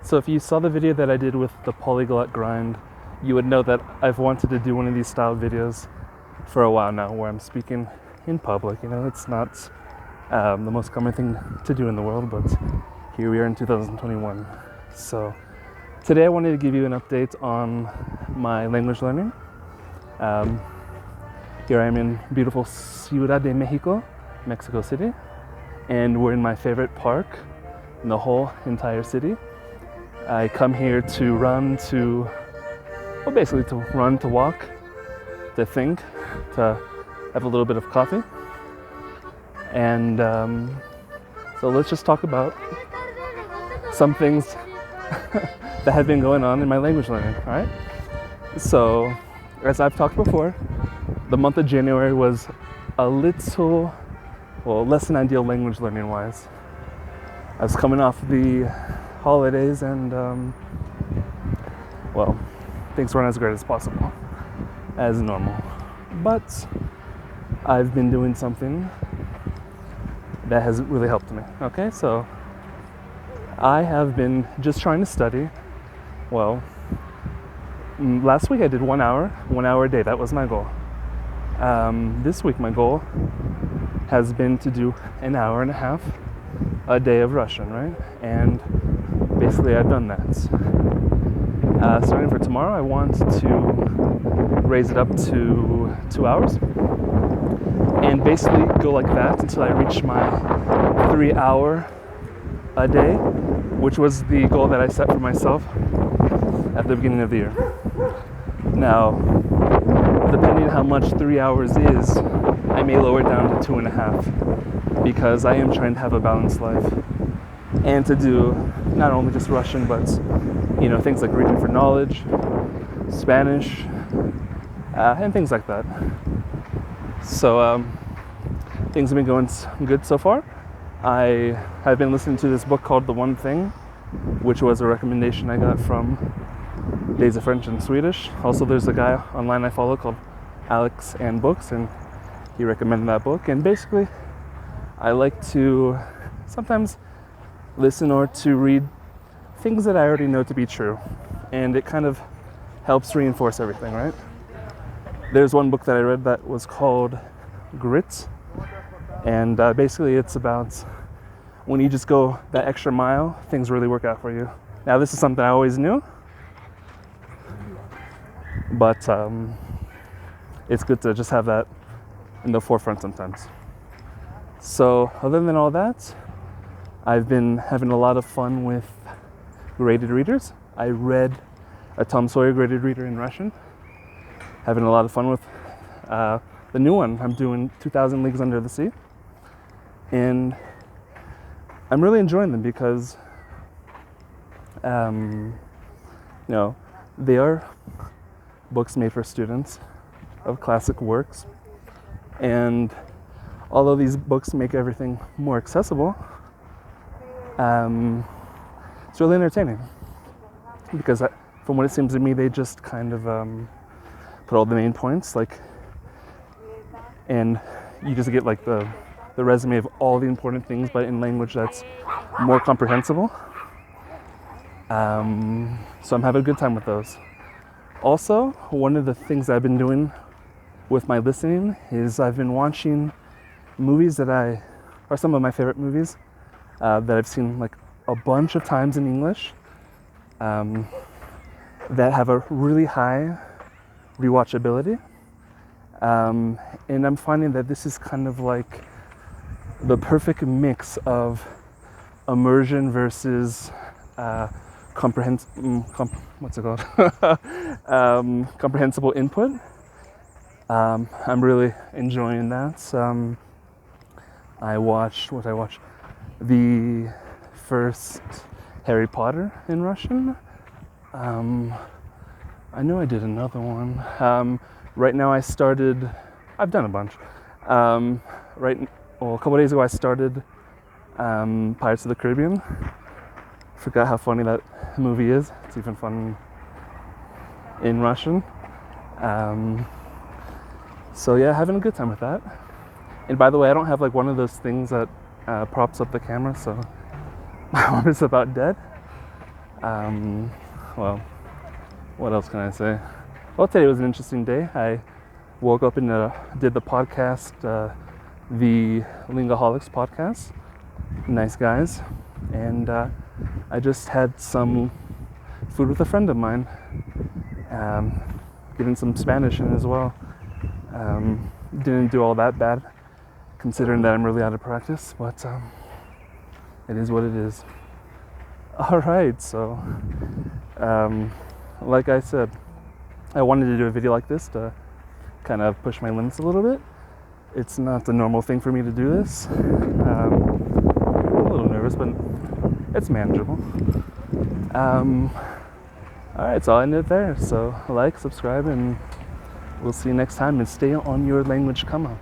So if you saw the video that I did with the polyglot grind, you would know that I've wanted to do one of these style videos for a while now where I'm speaking in public. It's not the most common thing to do in the world, but here we are in 2021. So today I wanted to give you an update on my language learning. Here I am in beautiful Ciudad de Mexico, Mexico City, and we're in my favorite park in the whole entire city. I come here to run, to walk, to think, to have a little bit of coffee. And so let's just talk about some things that have been going on in my language learning, all right? So, as I've talked before, the month of January was a little, less than ideal language learning wise. I was coming off the holidays and, things weren't as great as possible, as normal. But I've been doing something that has really helped me, okay? So I have been just trying to study. Last week I did 1 hour a day. That was my goal. This week my goal has been to do an hour and a half a day of Russian, right? And basically I've done that. Starting for tomorrow, I want to raise it up to 2 hours and basically go like that until I reach my 3 hour a day, which was the goal that I set for myself at the beginning of the year. Now, depending on how much 3 hours is, I may lower it down to 2.5 because I am trying to have a balanced life and to do not only just Russian, but things like reading for knowledge, Spanish, and things like that. So things have been going good so far. I have been listening to this book called The One Thing, which was a recommendation I got from Days of French and Swedish. Also, there's a guy online I follow called Alex and Books, and he recommended that book. And basically, I like to sometimes listen or to read things that I already know to be true, and it kind of helps reinforce everything, right? There's one book that I read that was called Grit, and basically it's about when you just go that extra mile, things really work out for you. Now, this is something I always knew, but it's good to just have that in the forefront sometimes. So other than all that, I've been having a lot of fun with graded readers. I read a Tom Sawyer graded reader in Russian. Having a lot of fun with the new one. I'm doing 2,000 Leagues Under the Sea. And I'm really enjoying them because, they are books made for students of classic works. And although these books make everything more accessible, it's really entertaining because from what it seems to me, they just kind of put all the main points, and you just get like the resume of all the important things, but in language that's more comprehensible. So I'm having a good time with those. Also, one of the things I've been doing with my listening is I've been watching movies that are some of my favorite movies that I've seen like a bunch of times in English, that have a really high rewatchability. And I'm finding that this is kind of like the perfect mix of immersion versus comprehensible input. I'm really enjoying that. I watched the first Harry Potter in Russian. I know I did another one. Right now I've done a bunch. A couple days ago I started Pirates of the Caribbean. Forgot how funny that movie is. It's even fun in Russian. So yeah, having a good time with that. And by the way, I don't have like one of those things that props up the camera, so my arm is about dead. Well, what else can I say? Well, today was an interesting day. I woke up and did the podcast, the Lingaholics podcast. Nice guys. And I just had some food with a friend of mine, getting some Spanish in as well. Didn't do all that bad, considering that I'm really out of practice, but it is what it is. All right, so like I said, I wanted to do a video like this to kind of push my limits a little bit. It's not the normal thing for me to do this. I'm a little nervous, but it's manageable. All right, so I'll end it there. So like, subscribe, and we'll see you next time. And stay on your language come up.